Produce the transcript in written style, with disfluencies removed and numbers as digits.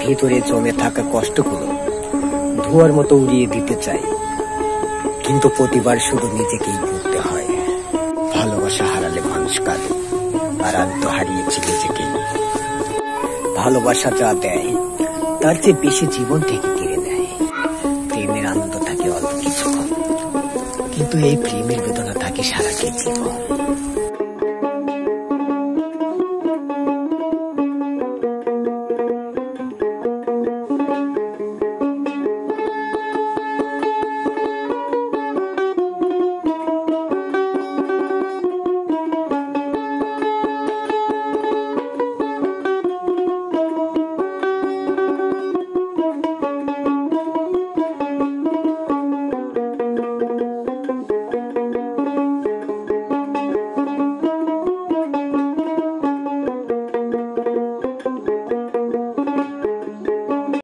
ভেতরে জমে থাকা কষ্টগুলো ধোঁয়ার মতো উড়িয়ে দিতে চাই, কিন্তু প্রতিবার শুধু নিজেকেই ভুগতে হয়। ভালোবাসা হারালে মানুষ কাঁদে, আর আমি তো হারিয়েছি নিজেকেই। ভালোবাসা যা দেয় তার চেয়ে বেশি জীবন থেকে কেড়ে নেয়। প্রেমের আনন্দ থাকে অল্প কিছুক্ষণ, কিন্তু এই প্রেমের বেদনা থাকে সারাটি জীবন।